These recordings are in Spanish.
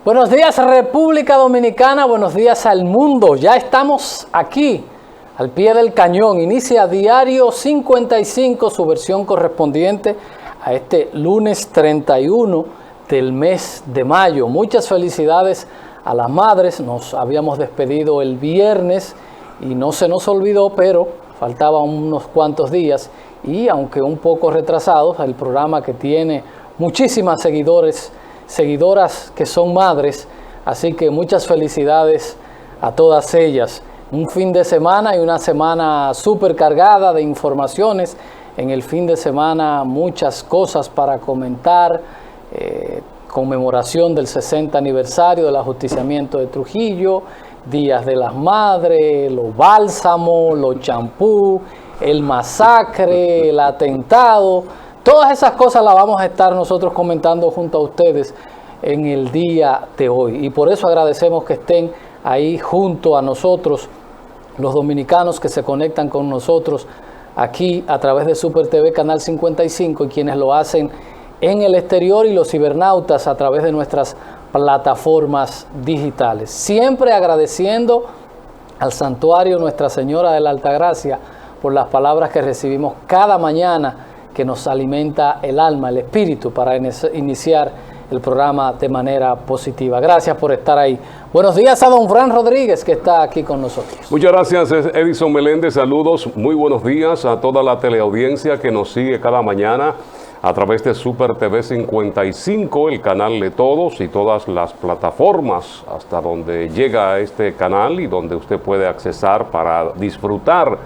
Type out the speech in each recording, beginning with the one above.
Buenos días República Dominicana, buenos días al mundo. Ya estamos aquí, al pie del cañón. Inicia Diario 55, su versión correspondiente a este lunes 31 del mes de mayo. Muchas felicidades a las madres. Nos habíamos despedido el viernes y no se nos olvidó, pero faltaban unos cuantos días. Y aunque un poco retrasados, el programa que tiene muchísimas seguidoras que son madres, así que muchas felicidades a todas ellas. Un fin de semana y una semana súper cargada de informaciones. En el fin de semana muchas cosas para comentar, conmemoración del 60 aniversario del ajusticiamiento de Trujillo, Días de las Madres, los bálsamos, los champú, el masacre, el atentado. Todas esas cosas las vamos a estar nosotros comentando junto a ustedes en el día de hoy. Y por eso agradecemos que estén ahí junto a nosotros, los dominicanos que se conectan con nosotros aquí a través de Super TV Canal 55 y quienes lo hacen en el exterior y los cibernautas a través de nuestras plataformas digitales. Siempre agradeciendo al Santuario Nuestra Señora de la Altagracia por las palabras que recibimos cada mañana que nos alimenta el alma, el espíritu, para iniciar el programa de manera positiva. Gracias por estar ahí. Buenos días a don Fran Rodríguez, que está aquí con nosotros. Muchas gracias, Edison Meléndez. Saludos, muy buenos días a toda la teleaudiencia que nos sigue cada mañana a través de Super TV 55, el canal de todos y todas las plataformas hasta donde llega este canal y donde usted puede accesar para disfrutar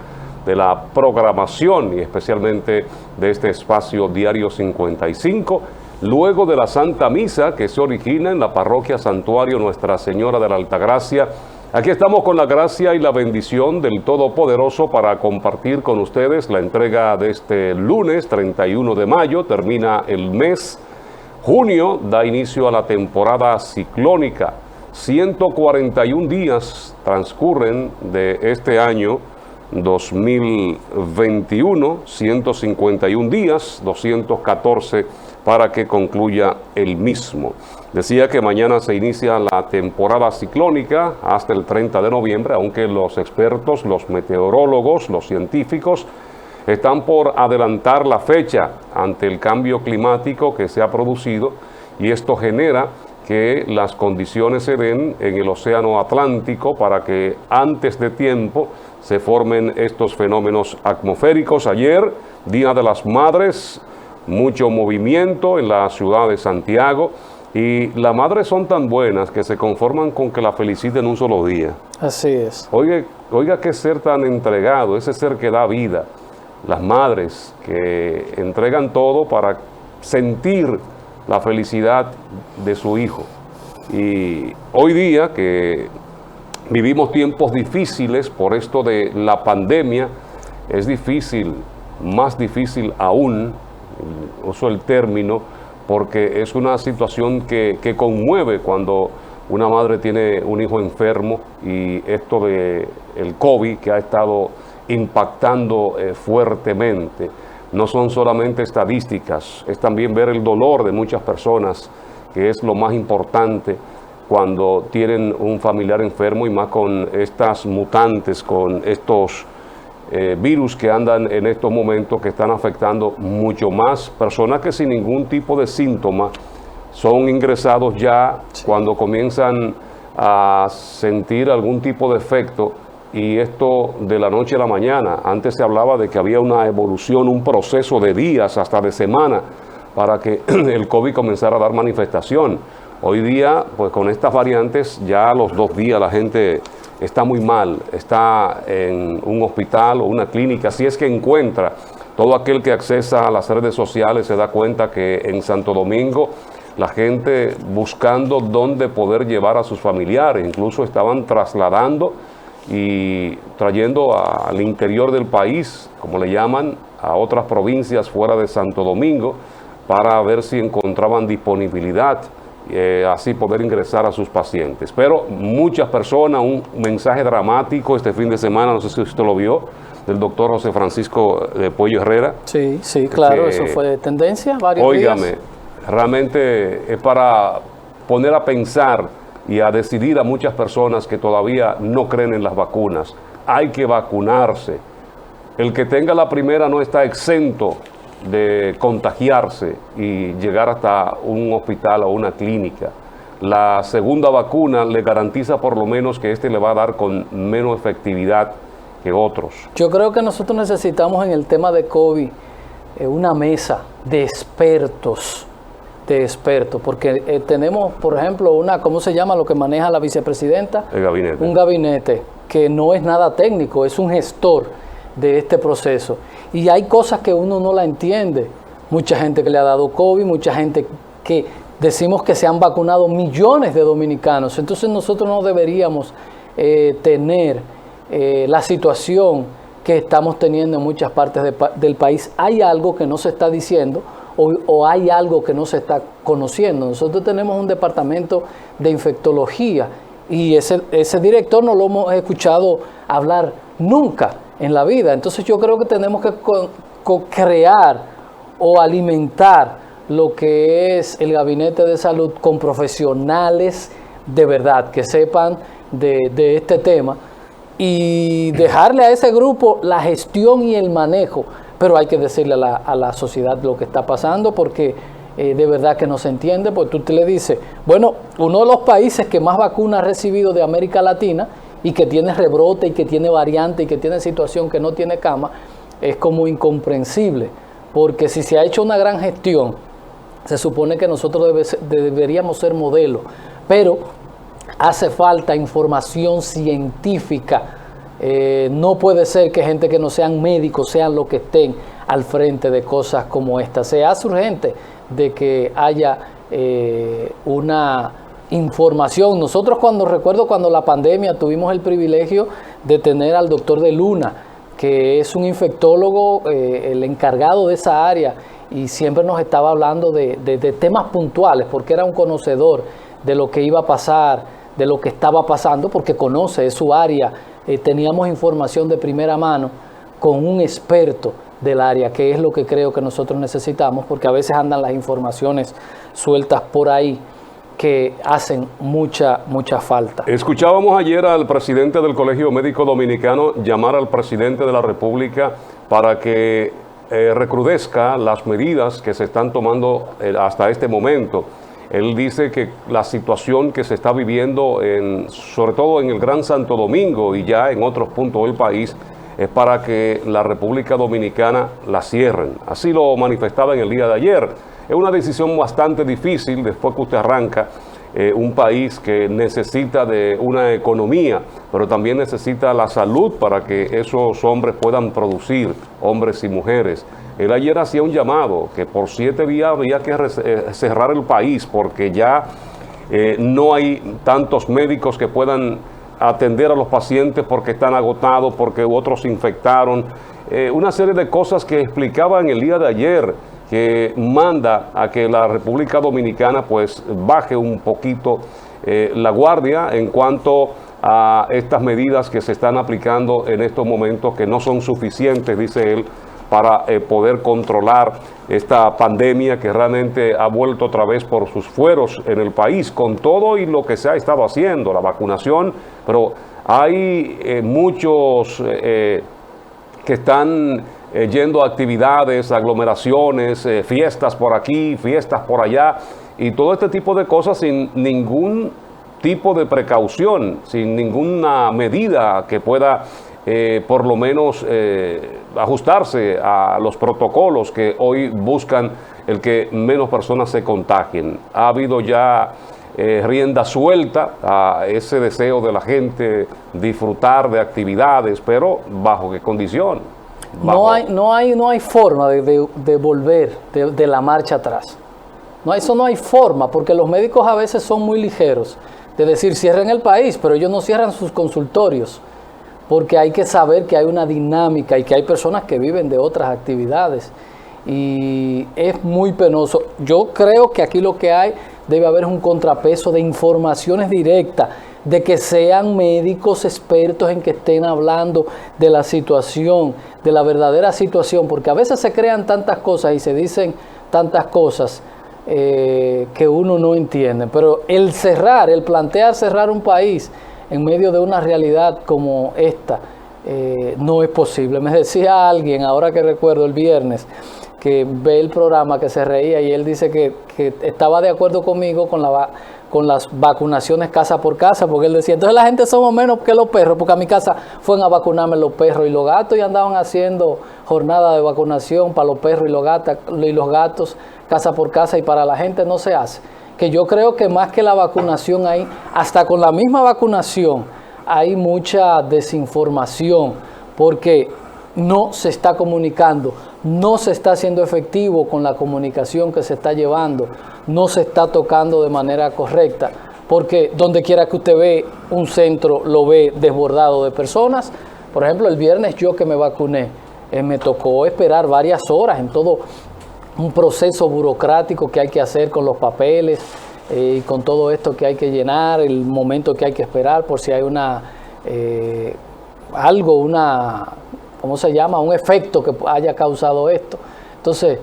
de la programación y especialmente de este espacio Diario 55, luego de la Santa Misa que se origina en la parroquia Santuario Nuestra Señora de la Altagracia. Aquí estamos con la gracia y la bendición del Todopoderoso para compartir con ustedes la entrega de este lunes 31 de mayo. Termina el mes. Junio da inicio a la temporada ciclónica. 141 días transcurren de este año 2021, 151 días, 214 para que concluya el mismo. Decía que mañana se inicia la temporada ciclónica hasta el 30 de noviembre, aunque los expertos, los meteorólogos, los científicos están por adelantar la fecha ante el cambio climático que se ha producido, y esto genera que las condiciones se den en el océano Atlántico para que antes de tiempo se formen estos fenómenos atmosféricos. Ayer, Día de las Madres, mucho movimiento en la ciudad de Santiago, y las madres son tan buenas que se conforman con que la feliciten un solo día. Así es. Oiga qué ser tan entregado, ese ser que da vida. Las madres que entregan todo para sentir la felicidad de su hijo. Y hoy día que vivimos tiempos difíciles por esto de la pandemia, es difícil, más difícil aún, uso el término, porque es una situación que conmueve cuando una madre tiene un hijo enfermo, y esto de el COVID que ha estado impactando fuertemente. No son solamente estadísticas, es también ver el dolor de muchas personas, que es lo más importante cuando tienen un familiar enfermo, y más con estas mutantes, con estos virus que andan en estos momentos, que están afectando mucho más personas que sin ningún tipo de síntoma son ingresados ya cuando comienzan a sentir algún tipo de efecto, y esto de la noche a la mañana. Antes se hablaba de que había una evolución, un proceso de días, hasta de semana, para que el COVID comenzara a dar manifestación. Hoy día, pues con estas variantes, ya a los 2 días la gente está muy mal, está en un hospital o una clínica, si es que encuentra. Todo aquel que accesa a las redes sociales se da cuenta que en Santo Domingo la gente buscando dónde poder llevar a sus familiares, incluso estaban trasladando y trayendo al interior del país, como le llaman, a otras provincias fuera de Santo Domingo, para ver si encontraban disponibilidad, así poder ingresar a sus pacientes. Pero muchas personas, un mensaje dramático este fin de semana, no sé si usted lo vio, del doctor José Francisco de Puello Herrera. Sí, sí, claro, eso fue tendencia varios días. Óigame, realmente es para poner a pensar y a decidir a muchas personas que todavía no creen en las vacunas. Hay que vacunarse. El que tenga la primera no está exento de contagiarse y llegar hasta un hospital o una clínica. La segunda vacuna le garantiza por lo menos que le va a dar con menos efectividad que otros. Yo creo que nosotros necesitamos en el tema de COVID una mesa de expertos, porque tenemos, por ejemplo, ¿cómo se llama lo que maneja la vicepresidenta? El gabinete. Un gabinete que no es nada técnico, es un gestor de este proceso. Y hay cosas que uno no la entiende. Mucha gente que le ha dado COVID, mucha gente que decimos que se han vacunado millones de dominicanos. Entonces nosotros no deberíamos tener la situación que estamos teniendo en muchas partes del país. Hay algo que no se está diciendo o hay algo que no se está conociendo. Nosotros tenemos un departamento de infectología y ese director no lo hemos escuchado hablar nunca en la vida. Entonces yo creo que tenemos que crear o alimentar lo que es el gabinete de salud con profesionales de verdad que sepan de este tema y dejarle a ese grupo la gestión y el manejo, pero hay que decirle a la sociedad lo que está pasando porque de verdad que no se entiende, pues tú te le dices, bueno, uno de los países que más vacunas ha recibido de América Latina y que tiene rebrote y que tiene variante y que tiene situación que no tiene cama, es como incomprensible, porque si se ha hecho una gran gestión, se supone que nosotros deberíamos ser modelo, pero hace falta información científica. No puede ser que gente que no sean médicos sean los que estén al frente de cosas como esta. Se hace urgente de que haya una información. Nosotros recuerdo cuando la pandemia tuvimos el privilegio de tener al doctor de Luna, que es un infectólogo, el encargado de esa área, y siempre nos estaba hablando de temas puntuales, porque era un conocedor de lo que iba a pasar, de lo que estaba pasando, porque conoce, es su área. Teníamos información de primera mano con un experto del área, que es lo que creo que nosotros necesitamos, porque a veces andan las informaciones sueltas por ahí que hacen mucha falta. Escuchábamos ayer al presidente del Colegio Médico Dominicano llamar al presidente de la República para que recrudezca las medidas que se están tomando hasta este momento. Él dice que la situación que se está viviendo, sobre todo en el Gran Santo Domingo y ya en otros puntos del país, es para que la República Dominicana la cierren. Así lo manifestaba en el día de ayer. Es una decisión bastante difícil después que usted arranca un país que necesita de una economía, pero también necesita la salud para que esos hombres puedan producir, hombres y mujeres. Él ayer hacía un llamado que por 7 días había que cerrar el país porque ya no hay tantos médicos que puedan atender a los pacientes porque están agotados, porque otros se infectaron. Una serie de cosas que explicaba en el día de ayer que manda a que la República Dominicana pues baje un poquito la guardia en cuanto a estas medidas que se están aplicando en estos momentos, que no son suficientes, dice él, para poder controlar esta pandemia que realmente ha vuelto otra vez por sus fueros en el país, con todo y lo que se ha estado haciendo, la vacunación, pero hay muchos que están yendo a actividades, aglomeraciones, fiestas por aquí, fiestas por allá, y todo este tipo de cosas sin ningún tipo de precaución, sin ninguna medida que pueda por lo menos ajustarse a los protocolos que hoy buscan el que menos personas se contagien. Ha habido ya rienda suelta a ese deseo de la gente disfrutar de actividades, pero ¿bajo qué condición? No hay forma de volver de la marcha atrás. Eso no hay forma, porque los médicos a veces son muy ligeros de decir cierren el país, pero ellos no cierran sus consultorios, porque hay que saber que hay una dinámica y que hay personas que viven de otras actividades. Y es muy penoso. Yo creo que aquí lo que debe haber un contrapeso de informaciones directas, de que sean médicos expertos en que estén hablando de la situación, de la verdadera situación, porque a veces se crean tantas cosas y se dicen tantas cosas que uno no entiende. Pero el plantear cerrar un país en medio de una realidad como esta, no es posible. Me decía alguien, ahora que recuerdo el viernes, que ve el programa, que se reía, y él dice que estaba de acuerdo conmigo con las vacunaciones casa por casa, porque él decía, entonces la gente somos menos que los perros, porque a mi casa fueron a vacunarme los perros y los gatos, y andaban haciendo jornada de vacunación para los perros y los gatos, casa por casa, y para la gente no se hace. Que yo creo que más que la vacunación hay, hasta con la misma vacunación, hay mucha desinformación, porque no se está comunicando, no se está haciendo efectivo con la comunicación que se está llevando, no se está tocando de manera correcta, porque donde quiera que usted ve un centro, lo ve desbordado de personas. Por ejemplo, el viernes yo que me vacuné, me tocó esperar varias horas en todo un proceso burocrático que hay que hacer con los papeles y con todo esto que hay que llenar, el momento que hay que esperar por si hay ¿cómo se llama? Un efecto que haya causado esto. Entonces,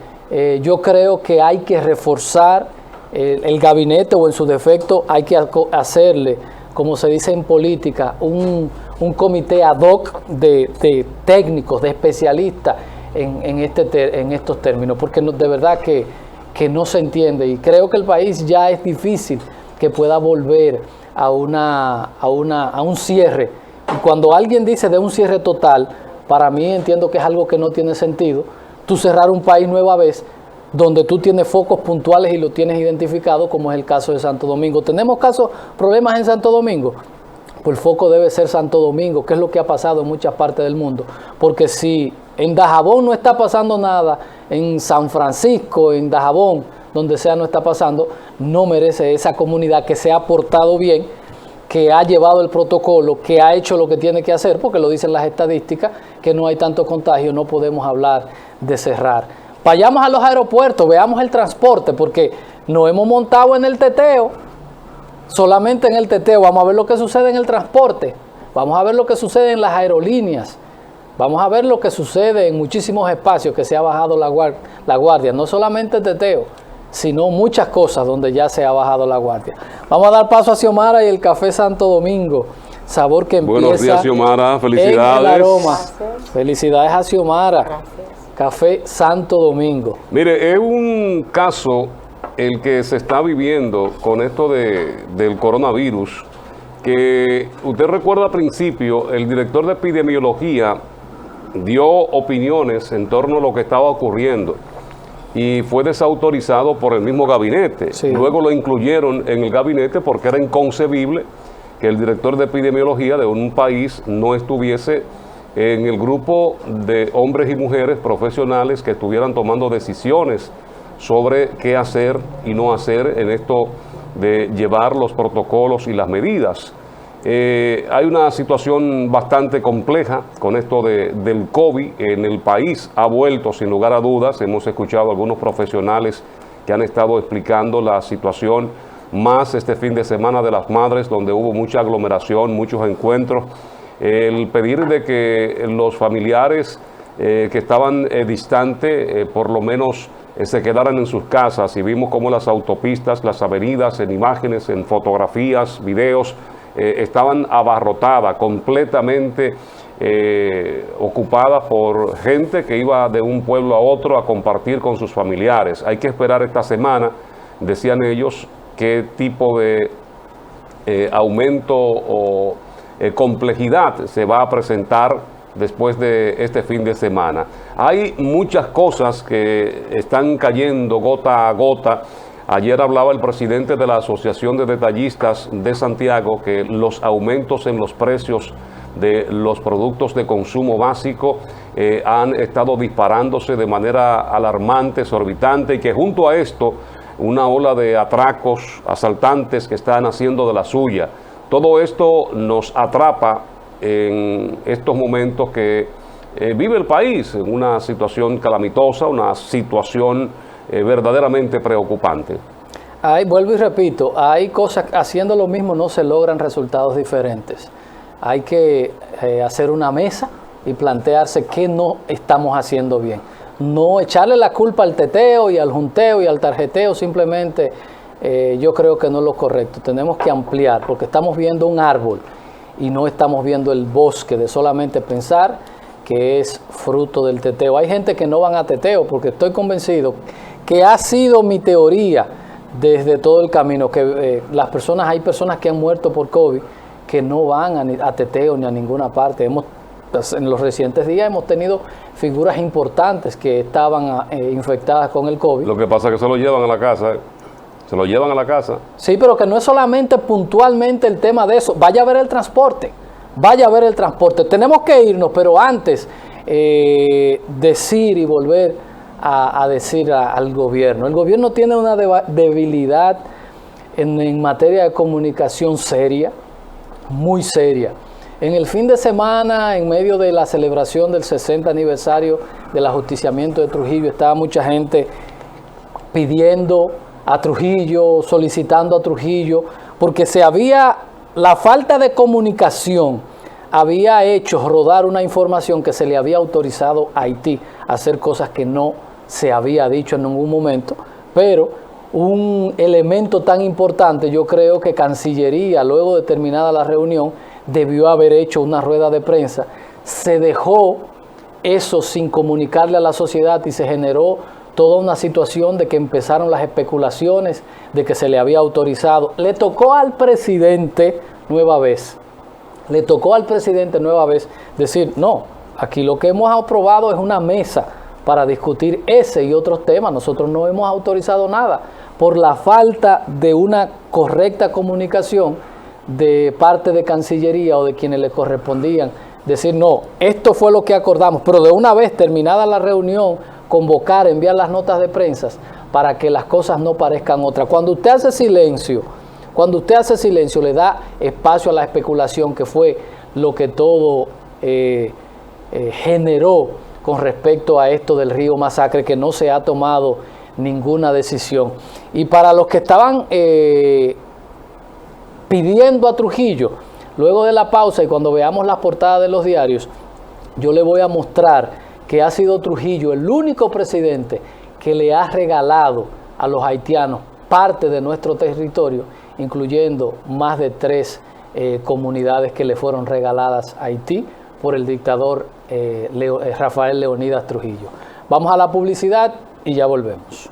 yo creo que hay que reforzar el gabinete, o en su defecto hay que hacerle, como se dice en política, un comité ad hoc de técnicos, de especialistas en estos términos, porque de verdad que no se entiende, y creo que el país ya es difícil que pueda volver a un cierre. Y cuando alguien dice de un cierre total, para mí entiendo que es algo que no tiene sentido. Tú cerrar un país nueva vez, donde tú tienes focos puntuales y lo tienes identificado, como es el caso de Santo Domingo. ¿Tenemos problemas en Santo Domingo? Pues el foco debe ser Santo Domingo, que es lo que ha pasado en muchas partes del mundo. Porque si en Dajabón no está pasando nada, en San Francisco, en Dajabón, donde sea no está pasando, no merece esa comunidad que se ha portado bien, que ha llevado el protocolo, que ha hecho lo que tiene que hacer, porque lo dicen las estadísticas, que no hay tanto contagio, no podemos hablar de cerrar. Vayamos a los aeropuertos, veamos el transporte, porque nos hemos montado en el teteo, solamente en el teteo. Vamos a ver lo que sucede en el transporte, vamos a ver lo que sucede en las aerolíneas, vamos a ver lo que sucede en muchísimos espacios que se ha bajado la guardia, no solamente el teteo, sino muchas cosas donde ya se ha bajado la guardia. Vamos a dar paso a Xiomara y el Café Santo Domingo, sabor que empieza. Buenos días, Xiomara, felicidades. En el aroma. Gracias. Felicidades a Xiomara. Gracias. Café Santo Domingo. Mire, es un caso el que se está viviendo con esto del coronavirus, que usted recuerda al principio, el director de epidemiología dio opiniones en torno a lo que estaba ocurriendo y fue desautorizado por el mismo gabinete. Sí. Luego lo incluyeron en el gabinete porque era inconcebible que el director de epidemiología de un país no estuviese en el grupo de hombres y mujeres profesionales que estuvieran tomando decisiones sobre qué hacer y no hacer en esto de llevar los protocolos y las medidas. Hay una situación bastante compleja con esto del COVID en el país. Ha vuelto sin lugar a dudas. Hemos escuchado a algunos profesionales que han estado explicando la situación, más este fin de semana de las madres, donde hubo mucha aglomeración, muchos encuentros. El pedir de que los familiares que estaban distantes, por lo menos se quedaran en sus casas, y vimos cómo las autopistas, las avenidas, en imágenes, en fotografías, videos, estaban abarrotadas, completamente ocupadas por gente que iba de un pueblo a otro a compartir con sus familiares. Hay que esperar esta semana, decían ellos, qué tipo de aumento o complejidad se va a presentar después de este fin de semana. Hay muchas cosas que están cayendo gota a gota. Ayer hablaba el presidente de la Asociación de Detallistas de Santiago que los aumentos en los precios de los productos de consumo básico han estado disparándose de manera alarmante, exorbitante, y que junto a esto una ola de atracos, asaltantes que están haciendo de la suya. Todo esto nos atrapa en estos momentos que vive el país, en una situación calamitosa, una situación verdaderamente preocupante. Vuelvo y repito, hay cosas, haciendo lo mismo no se logran resultados diferentes. Hay que hacer una mesa y plantearse qué no estamos haciendo bien. no echarle la culpa al teteo y al junteo y al tarjeteo, simplemente yo creo que no es lo correcto. Tenemos que ampliar, porque estamos viendo un árbol y no estamos viendo el bosque de solamente pensar que es fruto del teteo. Hay gente que no van a teteo, porque estoy convencido que ha sido mi teoría desde todo el camino, que hay personas que han muerto por COVID que no van a teteo ni a ninguna parte. En los recientes días hemos tenido figuras importantes que estaban infectadas con el COVID. Lo que pasa es que se lo llevan a la casa. Se lo llevan a la casa. Sí, pero que no es solamente puntualmente el tema de eso. Vaya a ver el transporte. Vaya a ver el transporte. Tenemos que irnos, pero antes decir y volver a decir al gobierno. El gobierno tiene una debilidad en materia de comunicación seria, muy seria. En el fin de semana, en medio de la celebración del 60 aniversario del ajusticiamiento de Trujillo, estaba mucha gente pidiendo a Trujillo, solicitando a Trujillo, porque la falta de comunicación había hecho rodar una información que se le había autorizado a Haití a hacer cosas que no se había dicho en ningún momento, pero un elemento tan importante, yo creo que Cancillería, luego de terminada la reunión, debió haber hecho una rueda de prensa. Se dejó eso sin comunicarle a la sociedad y se generó toda una situación de que empezaron las especulaciones de que se le había autorizado. Le tocó al presidente nueva vez decir, no, aquí lo que hemos aprobado es una mesa para discutir ese y otros temas. Nosotros no hemos autorizado nada por la falta de una correcta comunicación de parte de Cancillería o de quienes le correspondían. Decir, no, esto fue lo que acordamos, pero de una vez terminada la reunión, convocar, enviar las notas de prensa para que las cosas no parezcan otras. Cuando usted hace silencio, le da espacio a la especulación, que fue lo que todo generó con respecto a esto del Río Masacre, que no se ha tomado ninguna decisión. Y para los que estaban pidiendo a Trujillo, luego de la pausa y cuando veamos las portadas de los diarios, yo le voy a mostrar que ha sido Trujillo el único presidente que le ha regalado a los haitianos parte de nuestro territorio, incluyendo más de 3 comunidades que le fueron regaladas a Haití por el dictador Rafael Leonidas Trujillo. Vamos a la publicidad y ya volvemos.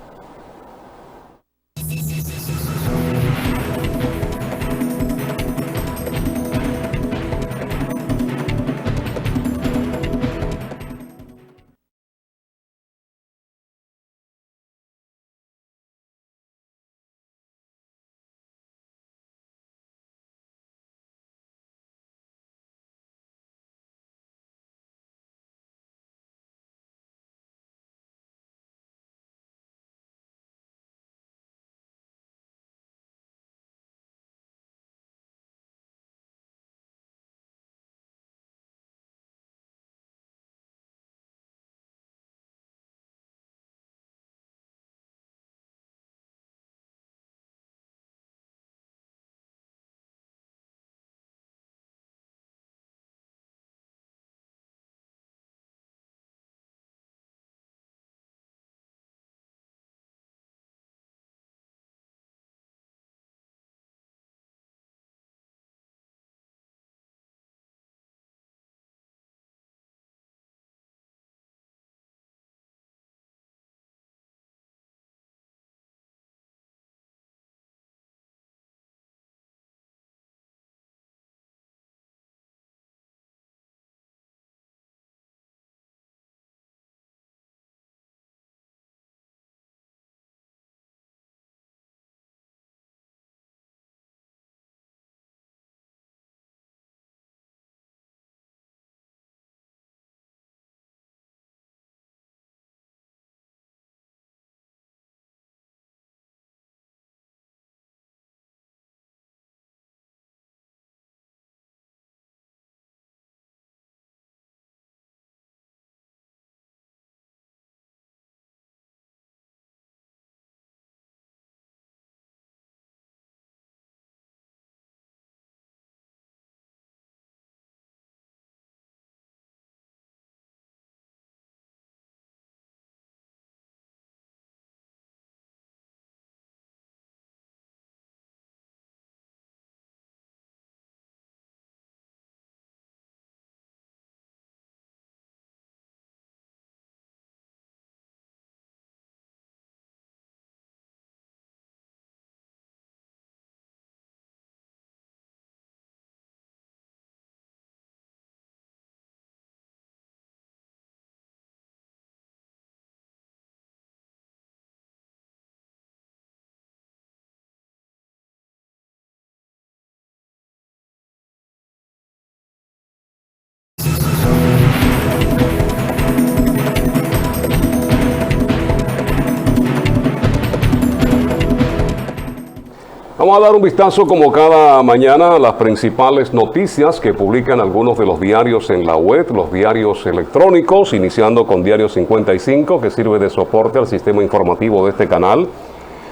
Vamos a dar un vistazo como cada mañana a las principales noticias que publican algunos de los diarios en la web, los diarios electrónicos, iniciando con Diario 55, que sirve de soporte al sistema informativo de este canal.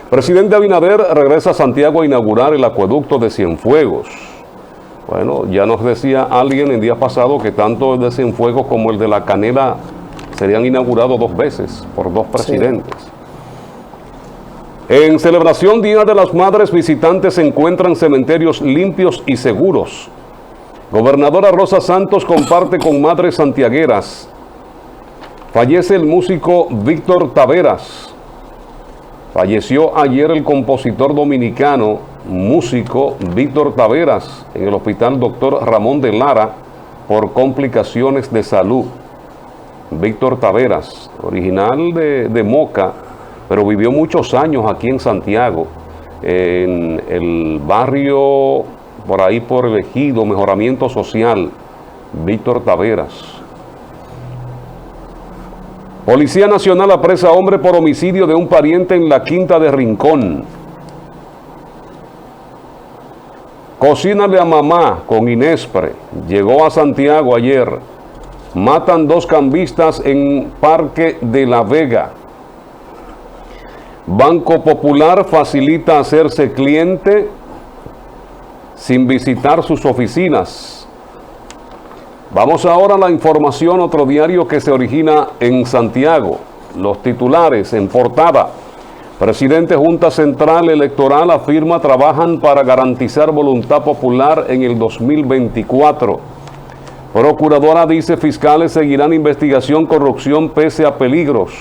Presidente Abinader regresa a Santiago a inaugurar el acueducto de Cienfuegos. Bueno, ya nos decía alguien en días pasados que tanto el de Cienfuegos como el de La Canela serían inaugurados 2 veces por 2 presidentes. Sí. En celebración Día de las Madres, visitantes encuentran cementerios limpios y seguros. Gobernadora Rosa Santos comparte con madres santiagueras. Fallece el músico Víctor Taveras. Falleció ayer el compositor dominicano, músico Víctor Taveras, en el Hospital Dr. Ramón de Lara por complicaciones de salud. Víctor Taveras, original de Moca, pero vivió muchos años aquí en Santiago, en el barrio, por ahí por el Ejido, Mejoramiento Social, Víctor Taveras. Policía Nacional apresa a hombre por homicidio de un pariente en la Quinta de Rincón. Cocínale a mamá con Inespre, llegó a Santiago ayer. Matan 2 cambistas en Parque de la Vega. Banco Popular facilita hacerse cliente sin visitar sus oficinas. Vamos ahora a la información, otro diario que se origina en Santiago. Los titulares en portada. Presidente Junta Central Electoral afirma trabajan para garantizar voluntad popular en el 2024. Procuradora dice fiscales seguirán investigación corrupción pese a peligros.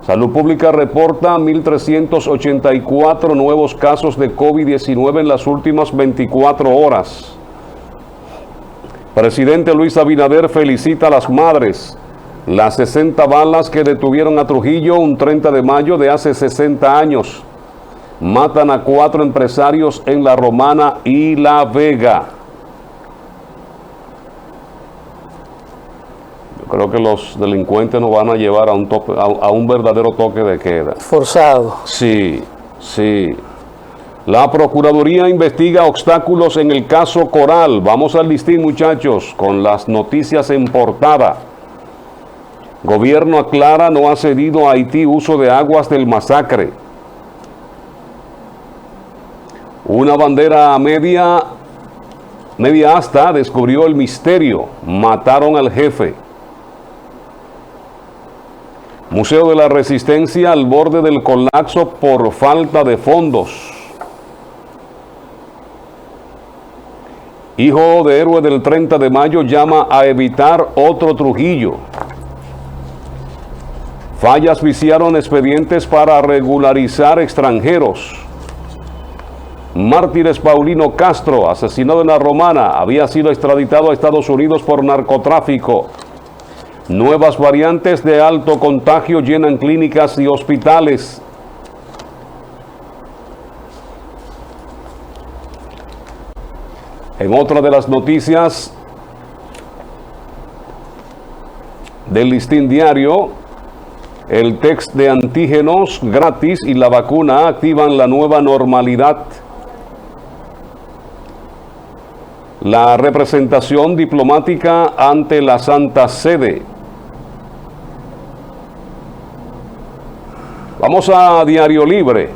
Salud Pública reporta 1.384 nuevos casos de COVID-19 en las últimas 24 horas. Presidente Luis Abinader felicita a las madres. Las 60 balas que detuvieron a Trujillo un 30 de mayo de hace 60 años. Matan a 4 empresarios en La Romana y La Vega. Creo que los delincuentes nos van a llevar a un verdadero toque de queda. Forzado. Sí, sí. La Procuraduría investiga obstáculos en el caso Coral. Vamos al listín, muchachos, con las noticias en portada. Gobierno aclara no ha cedido a Haití uso de aguas del Masacre. Una bandera media asta descubrió el misterio. Mataron al jefe. Museo de la Resistencia al borde del colapso por falta de fondos. Hijo de héroe del 30 de mayo llama a evitar otro Trujillo. Fallas viciaron expedientes para regularizar extranjeros. Mártires Paulino Castro, asesinado en La Romana, había sido extraditado a Estados Unidos por narcotráfico. Nuevas variantes de alto contagio llenan clínicas y hospitales. En otra de las noticias del Listín Diario, el test de antígenos gratis y la vacuna activan la nueva normalidad. La representación diplomática ante la Santa Sede. Vamos a Diario Libre.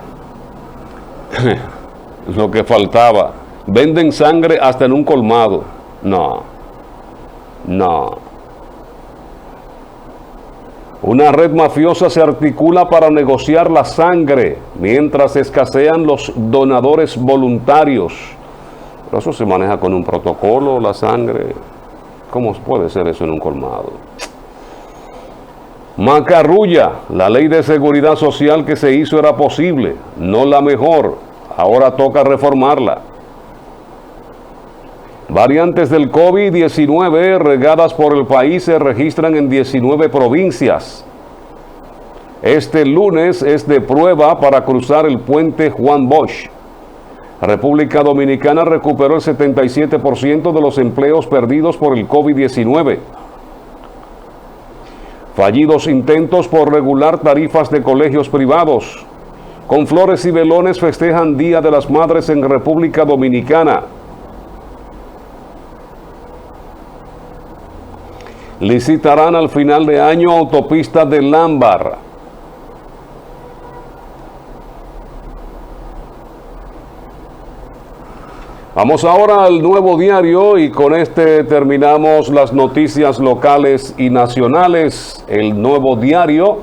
Lo que faltaba. Venden sangre hasta en un colmado. No. Una red mafiosa se articula para negociar la sangre mientras escasean los donadores voluntarios. Pero eso se maneja con un protocolo, la sangre. ¿Cómo puede ser eso en un colmado? Macarrulla, la ley de seguridad social que se hizo era posible, no la mejor. Ahora toca reformarla. Variantes del COVID-19 regadas por el país se registran en 19 provincias. Este lunes es de prueba para cruzar el puente Juan Bosch. República Dominicana recuperó el 77% de los empleos perdidos por el COVID-19. Fallidos intentos por regular tarifas de colegios privados. con flores y velones festejan Día de las Madres en República Dominicana. Licitarán al final de año autopista de Lámbar. Vamos ahora al Nuevo Diario y con este terminamos las noticias locales y nacionales. El Nuevo Diario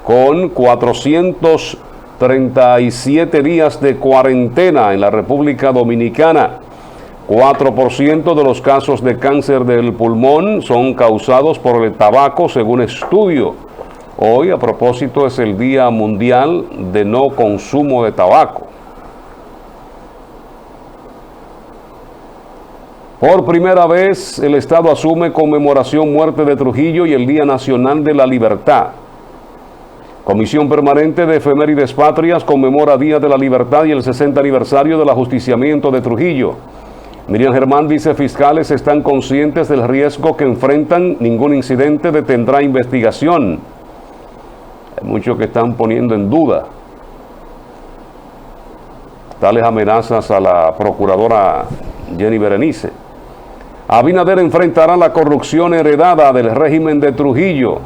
con 437 días de cuarentena en la República Dominicana. 4% de los casos de cáncer del pulmón son causados por el tabaco, según estudio. Hoy, a propósito, es el Día Mundial de No Consumo de Tabaco. Por primera vez, el Estado asume conmemoración muerte de Trujillo y el Día Nacional de la Libertad. Comisión Permanente de Efemérides Patrias conmemora Día de la Libertad y el 60 aniversario del ajusticiamiento de Trujillo. Miriam Germán dice: fiscales están conscientes del riesgo que enfrentan, ningún incidente detendrá investigación. Hay muchos que están poniendo en duda tales amenazas a la procuradora Jenny Berenice. Abinader enfrentará la corrupción heredada del régimen de Trujillo.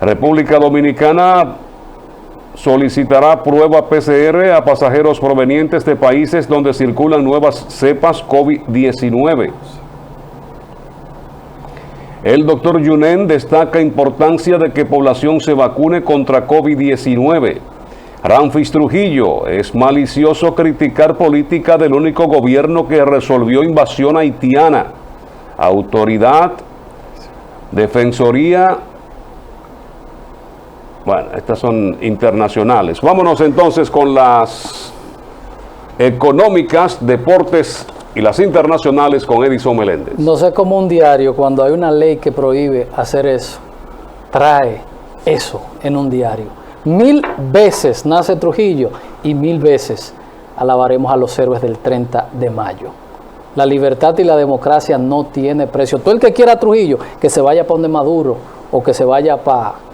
República Dominicana solicitará prueba PCR a pasajeros provenientes de países donde circulan nuevas cepas COVID-19. El doctor Yunen destaca importancia de que población se vacune contra COVID-19. Ramfis Trujillo: es malicioso criticar política del único gobierno que resolvió invasión haitiana. Autoridad, Defensoría. Bueno, estas son internacionales. Vámonos entonces con las económicas, deportes y las internacionales con Edison Meléndez. No sé cómo un diario, cuando hay una ley que prohíbe hacer eso, trae eso en un diario. 1000 veces nace Trujillo y 1000 veces alabaremos a los héroes del 30 de mayo. La libertad y la democracia no tiene precio. Todo el que quiera Trujillo, que se vaya para donde Maduro o que se vaya para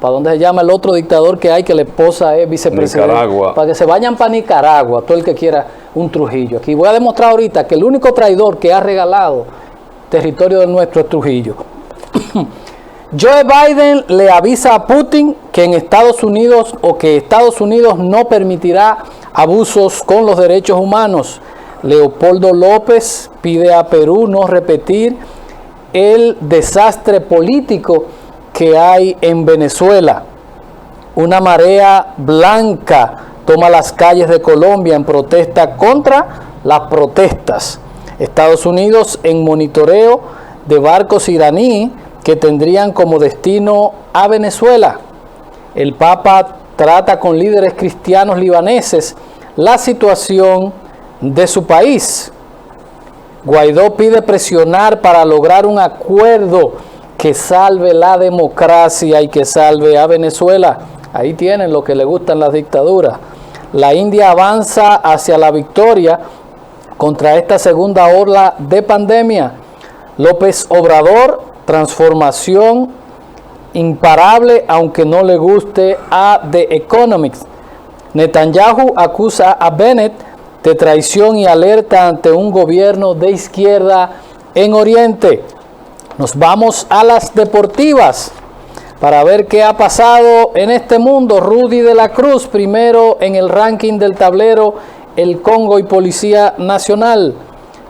donde se llama el otro dictador que hay, que la esposa es vicepresidente. Nicaragua. Para que se vayan para Nicaragua, todo el que quiera un Trujillo. Aquí voy a demostrar ahorita que el único traidor que ha regalado territorio del nuestro es Trujillo. Joe Biden le avisa a Putin que en Estados Unidos no permitirá abusos con los derechos humanos. Leopoldo López pide a Perú no repetir el desastre político que hay en Venezuela. Una marea blanca toma las calles de Colombia en protesta contra las protestas. Estados Unidos en monitoreo de barcos iraníes que tendrían como destino a Venezuela. El Papa trata con líderes cristianos libaneses la situación de su país. Guaidó pide presionar para lograr un acuerdo que salve la democracia y que salve a Venezuela. Ahí tienen lo que le gustan las dictaduras. La India avanza hacia la victoria contra esta segunda ola de pandemia. López Obrador: transformación imparable aunque no le guste a The Economist. Netanyahu acusa a Bennett de traición y alerta ante un gobierno de izquierda en Oriente. Nos vamos a las deportivas para ver qué ha pasado en este mundo. Rudy de la Cruz, primero en el ranking del tablero, el Congo y Policía Nacional.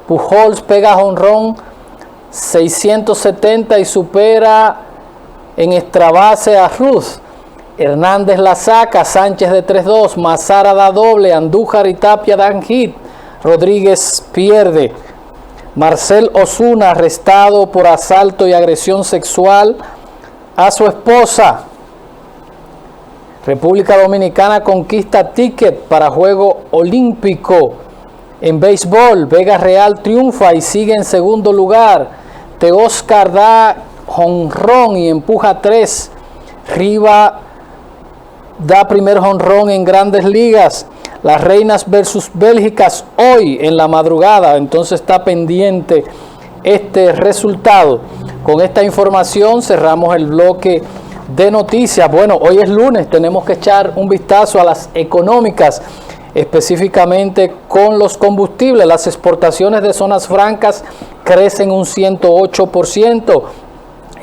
Pujols pega jonrón 670 y supera en extra base a Ruth. Hernández la saca, Sánchez de 3-2, Mazara da doble, Andújar y Tapia dan hit, Rodríguez pierde. Marcel Osuna arrestado por asalto y agresión sexual a su esposa. República Dominicana conquista ticket para Juego Olímpico. En béisbol, Vega Real triunfa y sigue en segundo lugar. Teóscar da jonrón y empuja 3. Riva da primer jonrón en Grandes Ligas. Las Reinas versus Bélgicas hoy en la madrugada, entonces está pendiente este resultado. Con esta información cerramos el bloque de noticias. Bueno, hoy es lunes, tenemos que echar un vistazo a las económicas, específicamente con los combustibles. Las exportaciones de zonas francas crecen un 108%.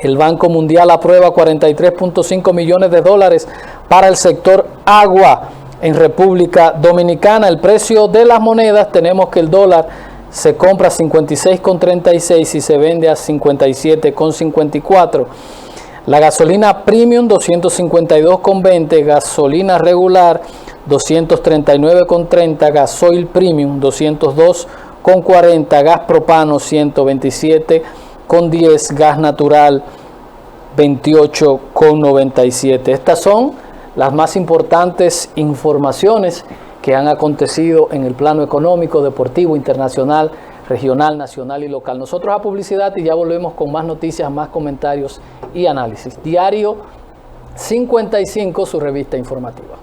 El Banco Mundial aprueba 43.5 millones de dólares para el sector agua en República Dominicana. El precio de las monedas, tenemos que el dólar se compra a 56,36 y se vende a 57,54. La gasolina premium 252,20, gasolina regular 239,30, gasoil premium 202,40, gas propano 127,10, gas natural 28,97. Estas son las más importantes informaciones que han acontecido en el plano económico, deportivo, internacional, regional, nacional y local. Nosotros a publicidad y ya volvemos con más noticias, más comentarios y análisis. Diario 55, su revista informativa.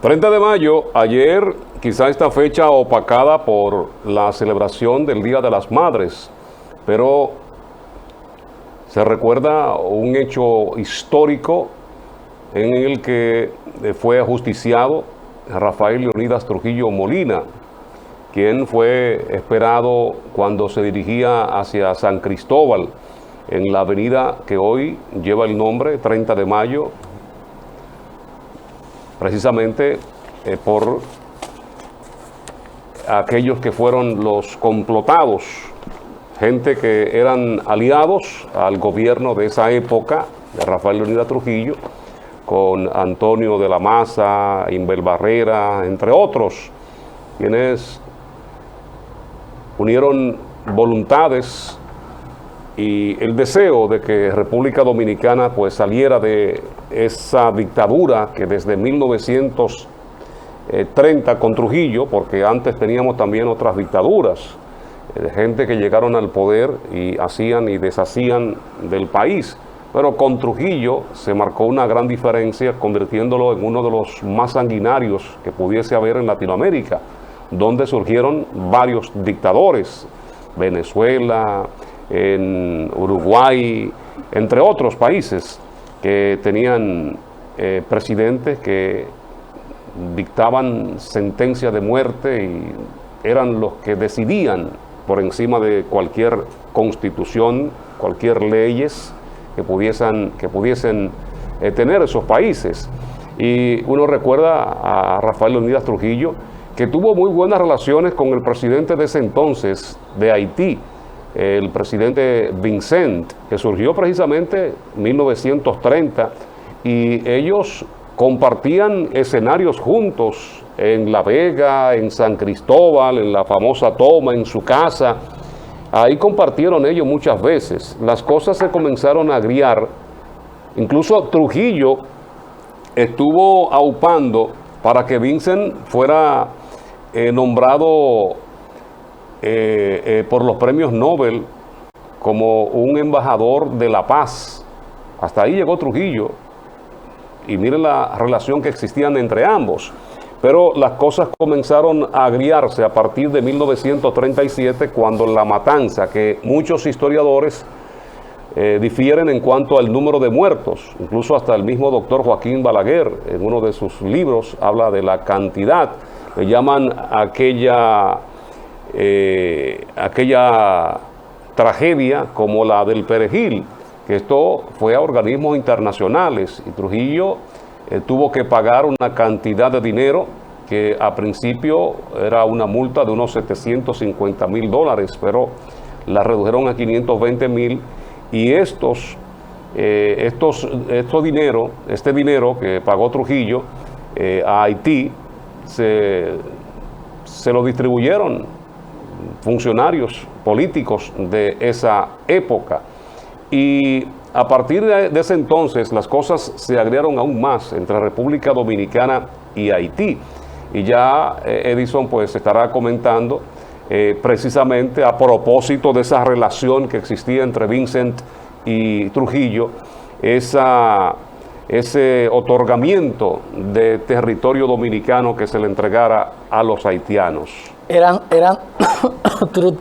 ...30 de mayo, ayer, quizá esta fecha opacada por la celebración del Día de las Madres, pero se recuerda un hecho histórico en el que fue ajusticiado Rafael Leonidas Trujillo Molina, quien fue esperado cuando se dirigía hacia San Cristóbal, en la avenida que hoy lleva el nombre 30 de mayo, precisamente por aquellos que fueron los complotados, gente que eran aliados al gobierno de esa época, de Rafael Leonidas Trujillo, con Antonio de la Maza, Inbel Barrera, entre otros, quienes unieron voluntades y el deseo de que República Dominicana pues saliera de esa dictadura que desde 1930 con Trujillo, porque antes teníamos también otras dictaduras, gente que llegaron al poder y hacían y deshacían del país, pero con Trujillo se marcó una gran diferencia, convirtiéndolo en uno de los más sanguinarios que pudiese haber en Latinoamérica, donde surgieron varios dictadores, Venezuela, en Uruguay, entre otros países que tenían presidentes que dictaban sentencia de muerte y eran los que decidían por encima de cualquier constitución, cualquier leyes que pudiesen tener esos países. Y uno recuerda a Rafael Leónidas Trujillo, que tuvo muy buenas relaciones con el presidente de ese entonces de Haití, el presidente Vincent, que surgió precisamente en 1930, y ellos compartían escenarios juntos en La Vega, en San Cristóbal, en la famosa toma, en su casa. Ahí compartieron ellos muchas veces. Las cosas se comenzaron a agriar. Incluso Trujillo estuvo aupando para que Vincent fuera nombrado por los premios Nobel como un embajador de la paz. Hasta ahí llegó Trujillo. Y miren la relación que existían entre ambos. Pero las cosas comenzaron a agriarse a partir de 1937, cuando la matanza, que muchos historiadores difieren en cuanto al número de muertos, incluso hasta el mismo doctor Joaquín Balaguer, en uno de sus libros, habla de la cantidad, le llaman aquella tragedia como la del Perejil, que esto fue a organismos internacionales, y Trujillo tuvo que pagar una cantidad de dinero que a principio era una multa de unos $750,000, pero la redujeron a 520,000, y este dinero que pagó Trujillo a Haití se lo distribuyeron funcionarios políticos de esa época. Y a partir de ese entonces las cosas se agriaron aún más entre República Dominicana y Haití. Y ya Edison pues estará comentando precisamente a propósito de esa relación que existía entre Vincent y Trujillo, ese otorgamiento de territorio dominicano que se le entregara a los haitianos.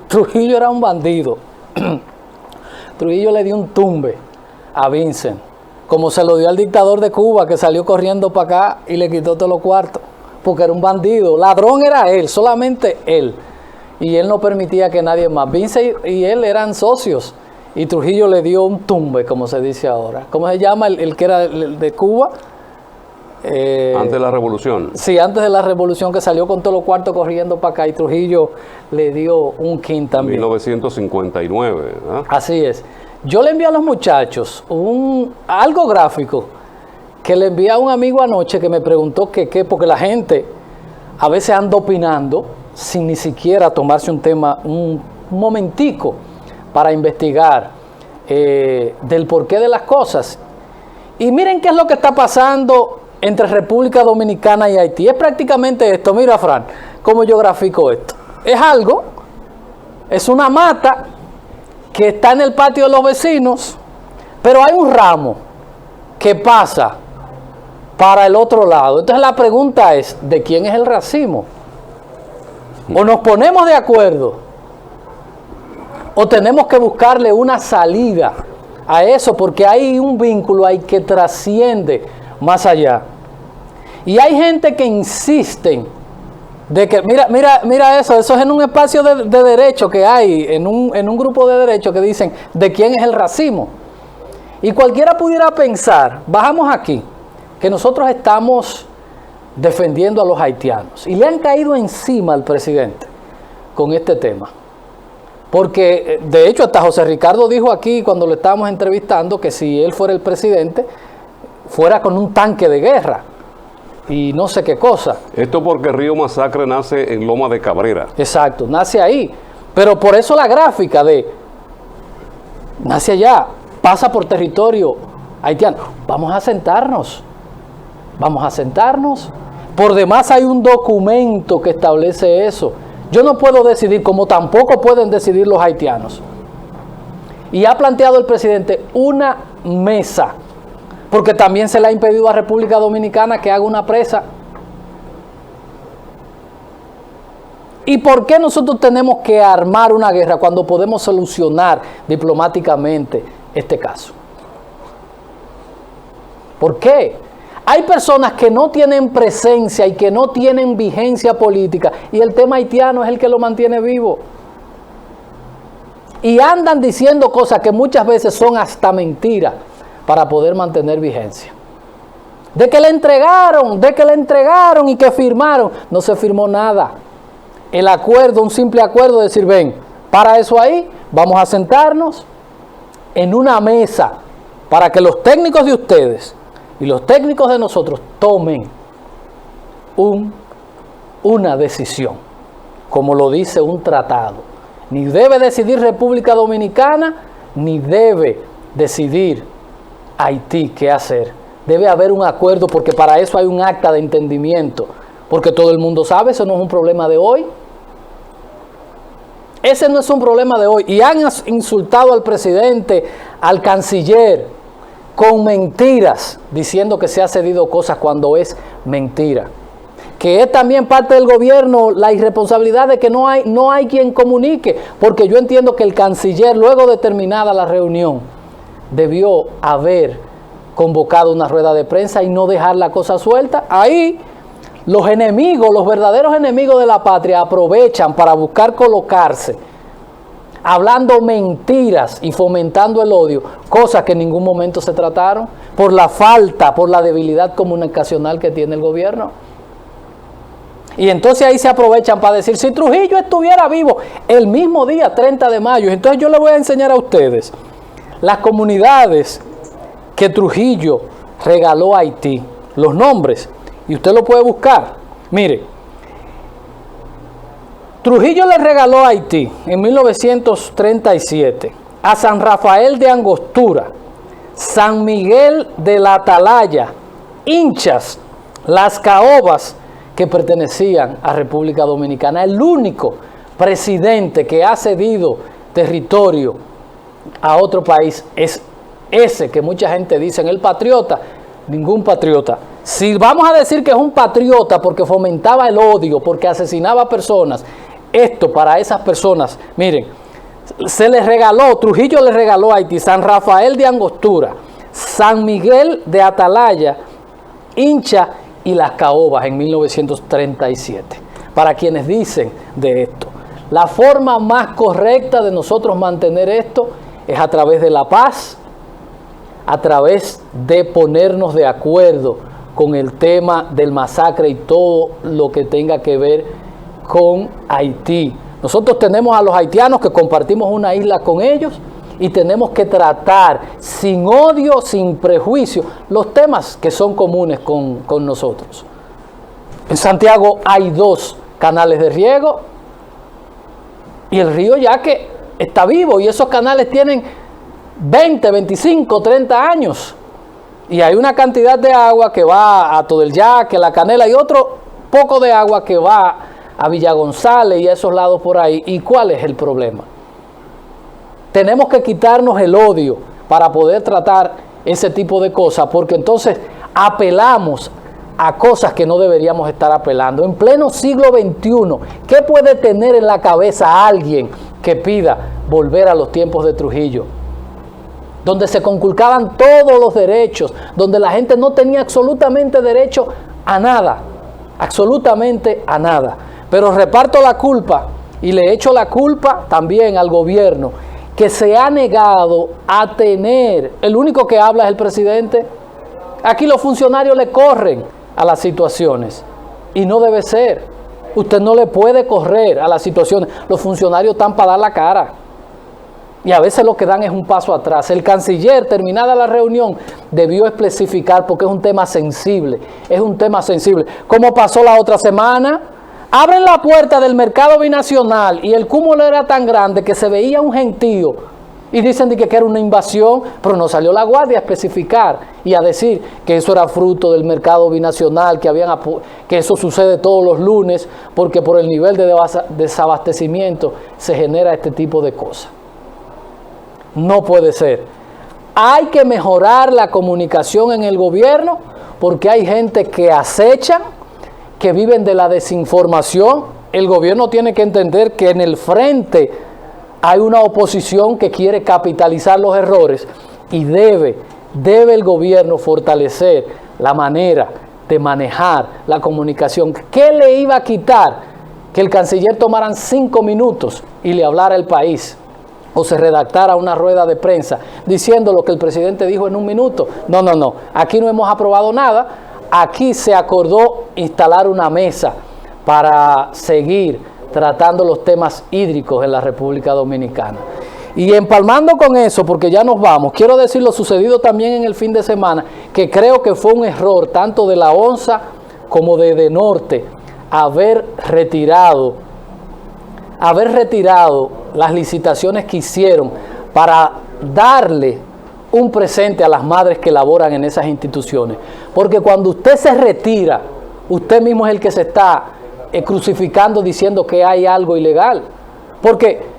Trujillo era un bandido. Trujillo le dio un tumbe a Vincent, como se lo dio al dictador de Cuba, que salió corriendo para acá y le quitó todos los cuartos, porque era un bandido. Ladrón era él, solamente él, y él no permitía que nadie más. Vincent y él eran socios, y Trujillo le dio un tumbe, como se dice ahora. ¿Cómo se llama el que era de Cuba? Antes de la revolución. Sí, antes de la revolución, que salió con todos los cuartos corriendo para acá, y Trujillo le dio un king también. 1959, ¿verdad? Así es. Yo le envié a los muchachos algo gráfico que le envié a un amigo anoche, que me preguntó qué, porque la gente a veces anda opinando sin ni siquiera tomarse un momentico para investigar del porqué de las cosas. Y miren qué es lo que está pasando entre República Dominicana y Haití. Es prácticamente esto. Mira, Fran, cómo yo grafico esto. Es una mata que está en el patio de los vecinos, pero hay un ramo que pasa para el otro lado. Entonces la pregunta es, ¿de quién es el racimo? O nos ponemos de acuerdo, o tenemos que buscarle una salida a eso, porque hay un vínculo ahí que trasciende más allá. Y hay gente que insisten de que, mira eso es en un espacio de derecho que hay, en un grupo de derecho, que dicen, ¿de quién es el racimo? Y cualquiera pudiera pensar, bajamos aquí, que nosotros estamos defendiendo a los haitianos, y le han caído encima al presidente con este tema. Porque, de hecho, hasta José Ricardo dijo aquí, cuando lo estábamos entrevistando, que si él fuera el presidente, fuera con un tanque de guerra y no sé qué cosa. Esto porque Río Masacre nace en Loma de Cabrera. Exacto, nace ahí. Pero por eso la gráfica nace allá, pasa por territorio haitiano. Vamos a sentarnos. Por demás hay un documento que establece eso. Yo no puedo decidir, como tampoco pueden decidir los haitianos. Y ha planteado el presidente una mesa, porque también se le ha impedido a República Dominicana que haga una presa. ¿Y por qué nosotros tenemos que armar una guerra cuando podemos solucionar diplomáticamente este caso? ¿Por qué? Hay personas que no tienen presencia y que no tienen vigencia política y el tema haitiano es el que lo mantiene vivo. Y andan diciendo cosas que muchas veces son hasta mentiras para poder mantener vigencia. De que le entregaron y que firmaron. No se firmó nada. El acuerdo, un simple acuerdo de decir, ven, para eso ahí, vamos a sentarnos en una mesa para que los técnicos de ustedes y los técnicos de nosotros tomen una decisión, como lo dice un tratado. Ni debe decidir República Dominicana, ni debe decidir Haití qué hacer. Debe haber un acuerdo porque para eso hay un acta de entendimiento. Porque todo el mundo sabe, eso no es un problema de hoy. Ese no es un problema de hoy. Y han insultado al presidente, al canciller, con mentiras, diciendo que se ha cedido cosas cuando es mentira. Que es también parte del gobierno la irresponsabilidad de que no hay quien comunique, porque yo entiendo que el canciller, luego de terminada la reunión, debió haber convocado una rueda de prensa y no dejar la cosa suelta. Ahí los enemigos, los verdaderos enemigos de la patria aprovechan para buscar colocarse, hablando mentiras y fomentando el odio, cosas que en ningún momento se trataron, por la falta, por la debilidad comunicacional que tiene el gobierno. Y entonces ahí se aprovechan para decir, si Trujillo estuviera vivo el mismo día, 30 de mayo, entonces yo les voy a enseñar a ustedes las comunidades que Trujillo regaló a Haití, los nombres, y usted lo puede buscar. Mire, Trujillo le regaló a Haití en 1937 a San Rafael de Angostura, San Miguel de la Atalaya, Hinchas, Las Caobas, que pertenecían a República Dominicana. El único presidente que ha cedido territorio a otro país es ese que mucha gente dice, el patriota. Ningún patriota. Si vamos a decir que es un patriota porque fomentaba el odio, porque asesinaba personas, esto para esas personas, miren, se les regaló, Trujillo le regaló a Haití San Rafael de Angostura, San Miguel de Atalaya, Hincha y Las Caobas en 1937. Para quienes dicen de esto, la forma más correcta de nosotros mantener esto es a través de la paz, a través de ponernos de acuerdo con el tema del masacre y todo lo que tenga que ver con Haití. Nosotros tenemos a los haitianos que compartimos una isla con ellos y tenemos que tratar sin odio, sin prejuicio, los temas que son comunes con nosotros. En Santiago hay 2 canales de riego y el río Yaque está vivo y esos canales tienen 20, 25, 30 años. Y hay una cantidad de agua que va a todo el Yaque, La Canela y otro poco de agua que va a Villa González y a esos lados por ahí. ¿Y cuál es el problema? Tenemos que quitarnos el odio para poder tratar ese tipo de cosas, porque entonces apelamos a cosas que no deberíamos estar apelando. En pleno siglo XXI, ¿qué puede tener en la cabeza alguien que pida volver a los tiempos de Trujillo? Donde se conculcaban todos los derechos, donde la gente no tenía absolutamente derecho a nada, absolutamente a nada. Pero reparto la culpa y le echo la culpa también al gobierno, que se ha negado a tener, el único que habla es el presidente. Aquí los funcionarios le corren a las situaciones y no debe ser. Usted no le puede correr a las situaciones. Los funcionarios están para dar la cara y a veces lo que dan es un paso atrás. El canciller, terminada la reunión, debió especificar, porque es un tema sensible, ¿Cómo pasó la otra semana? Abren la puerta del mercado binacional y el cúmulo era tan grande que se veía un gentío y dicen que era una invasión, pero no salió la guardia a especificar y a decir que eso era fruto del mercado binacional, que eso sucede todos los lunes porque por el nivel de desabastecimiento se genera este tipo de cosas. No puede ser. Hay que mejorar la comunicación en el gobierno porque hay gente que acecha, que viven de la desinformación el gobierno tiene que entender que en el frente hay una oposición que quiere capitalizar los errores y debe el gobierno fortalecer la manera de manejar la comunicación. ¿Qué le iba a quitar que el canciller tomara 5 minutos y le hablara al país? O se redactara una rueda de prensa diciendo lo que el presidente dijo en 1 minuto. No. Aquí no hemos aprobado nada. Aquí se acordó instalar una mesa para seguir tratando los temas hídricos en la República Dominicana. Y empalmando con eso, porque ya nos vamos, quiero decir lo sucedido también en el fin de semana, que creo que fue un error tanto de la ONSA como de EDENORTE haber retirado las licitaciones que hicieron para darle un presente a las madres que laboran en esas instituciones. Porque cuando usted se retira, usted mismo es el que se está crucificando diciendo que hay algo ilegal. Porque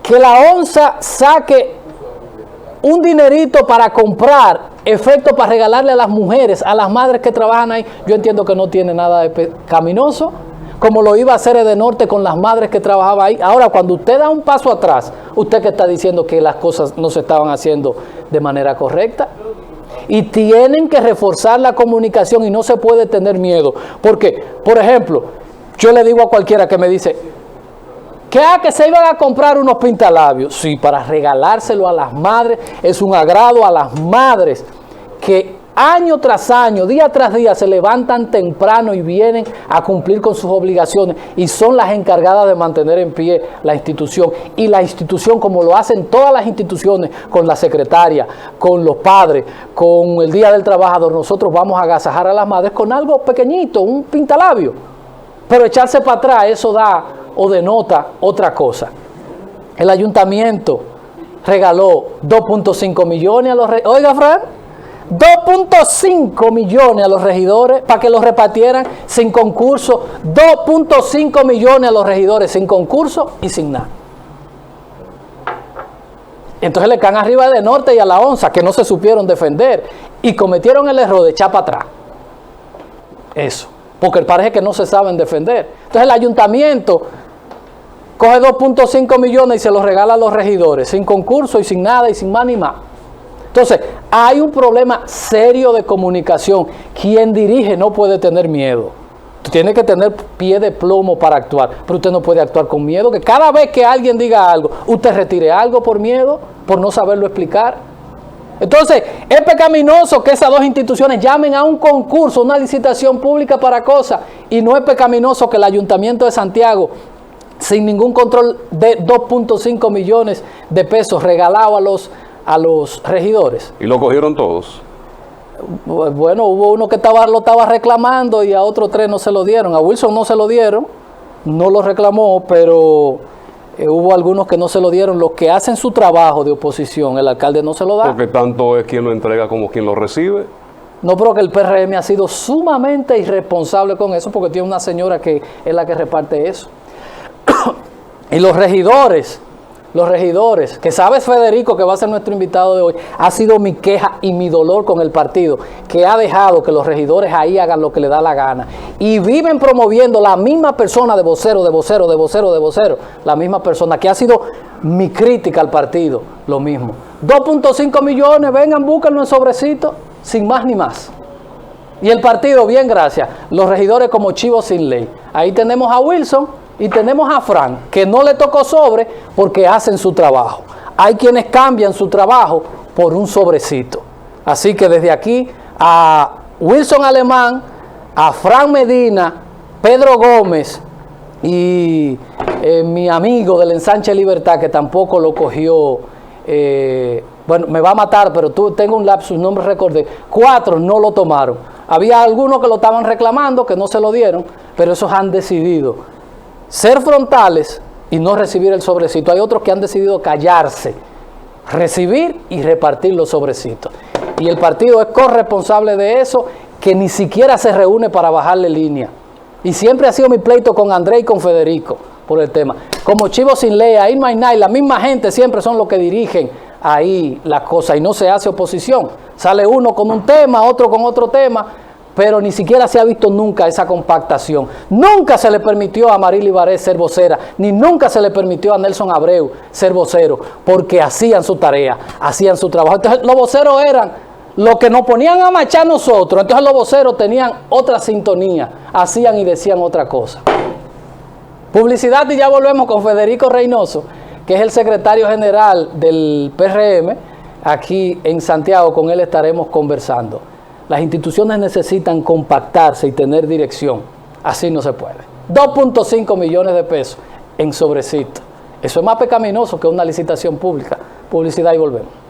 que la ONSA saque un dinerito para comprar efectos para regalarle a las mujeres, a las madres que trabajan ahí, yo entiendo que no tiene nada de pecaminoso, como lo iba a hacer EDENORTE con las madres que trabajaban ahí. Ahora, cuando usted da un paso atrás, usted que está diciendo que las cosas no se estaban haciendo de manera correcta, y tienen que reforzar la comunicación y no se puede tener miedo, porque, por ejemplo, yo le digo a cualquiera que me dice que se iban a comprar unos pintalabios, sí, para regalárselo a las madres. Es un agrado a las madres que año tras año, día tras día, se levantan temprano y vienen a cumplir con sus obligaciones y son las encargadas de mantener en pie la institución. Y la institución, como lo hacen todas las instituciones, con la secretaria, con los padres, con el Día del Trabajador, nosotros vamos a agasajar a las madres con algo pequeñito, un pintalabio. Pero echarse para atrás, eso da o denota otra cosa. El ayuntamiento regaló 2.5 millones a los regidores. Oiga, Fran, 2.5 millones a los regidores para que los repartieran sin concurso. 2.5 millones a los regidores sin concurso y sin nada. Entonces le caen arriba de Norte y a la ONSA, que no se supieron defender y cometieron el error de echar para atrás. Eso, porque parece que no se saben defender. Entonces el ayuntamiento coge 2.5 millones y se los regala a los regidores, sin concurso y sin nada y sin más ni más. Entonces, hay un problema serio de comunicación. Quien dirige no puede tener miedo. Tiene que tener pie de plomo para actuar, pero usted no puede actuar con miedo, que cada vez que alguien diga algo, usted retire algo por miedo, por no saberlo explicar. Entonces, es pecaminoso que esas dos instituciones llamen a un concurso, una licitación pública para cosas, y no es pecaminoso que el Ayuntamiento de Santiago, sin ningún control, de 2.5 millones de pesos regalados a los regidores. ¿Y lo cogieron todos? Bueno, hubo uno que lo estaba reclamando y a otros 3 no se lo dieron. A Wilson no se lo dieron, no lo reclamó, pero hubo algunos que no se lo dieron. Los que hacen su trabajo de oposición, el alcalde no se lo da. Porque tanto es quien lo entrega como quien lo recibe. No, pero que el PRM ha sido sumamente irresponsable con eso, porque tiene una señora que es la que reparte eso. Y los regidores, que sabes Federico, que va a ser nuestro invitado de hoy, ha sido mi queja y mi dolor con el partido, que ha dejado que los regidores ahí hagan lo que le da la gana. Y viven promoviendo la misma persona de vocero, la misma persona, que ha sido mi crítica al partido, lo mismo. 2.5 millones, vengan, búsquenlo en sobrecito, sin más ni más. Y el partido, bien, gracias, los regidores como chivos sin ley. Ahí tenemos a Wilson y tenemos a Fran, que no le tocó sobre porque hacen su trabajo. Hay quienes cambian su trabajo por un sobrecito. Así que desde aquí a Wilson Alemán, a Fran Medina, Pedro Gómez y mi amigo del Ensanche Libertad, que tampoco lo cogió, bueno, me va a matar, pero tengo un lapsus, no me recordé. 4 no lo tomaron. Había algunos que lo estaban reclamando, que no se lo dieron, pero esos han decidido ser frontales y no recibir el sobrecito. Hay otros que han decidido callarse, recibir y repartir los sobrecitos. Y el partido es corresponsable de eso, que ni siquiera se reúne para bajarle línea. Y siempre ha sido mi pleito con André y con Federico por el tema. Como chivo sin ley, ahí no hay nada, y la misma gente siempre son los que dirigen ahí las cosas y no se hace oposición. Sale uno con un tema, otro con otro tema, pero ni siquiera se ha visto nunca esa compactación. Nunca se le permitió a Marily Baré ser vocera, ni nunca se le permitió a Nelson Abreu ser vocero, porque hacían su tarea, hacían su trabajo. Entonces los voceros eran los que nos ponían a marchar nosotros, entonces los voceros tenían otra sintonía, hacían y decían otra cosa. Publicidad, y ya volvemos con Federico Reynoso, que es el secretario general del PRM, aquí en Santiago. Con él estaremos conversando. Las instituciones necesitan compactarse y tener dirección. Así no se puede. 2.5 millones de pesos en sobrecito. Eso es más pecaminoso que una licitación pública. Publicidad y volvemos.